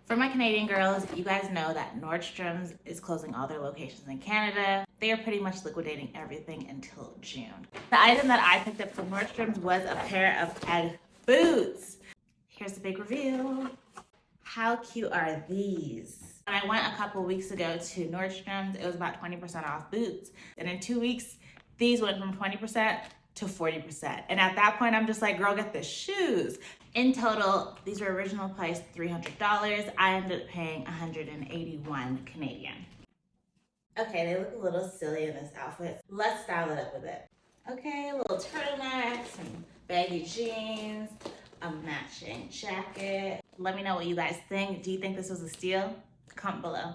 For my Canadian girls, you guys know that Nordstrom's is closing all their locations in Canada. They are pretty much liquidating everything until June. The item that I picked up from Nordstrom's was a pair of Ugg boots. Here's the big reveal. How cute are these? When I went a couple weeks ago to Nordstrom's, it was about 20% off boots. And in 2 weeks, these went from 20% to 40%. And at that point, I'm just like, girl, get the shoes. In total, these were original price $300. I ended up paying 181 Canadian. Okay, they look a little silly in this outfit. Let's style it up with it. Okay, little turtlenecks, some baggy jeans, a matching jacket. Let me know what you guys think. Do you think this was a steal? Comment below.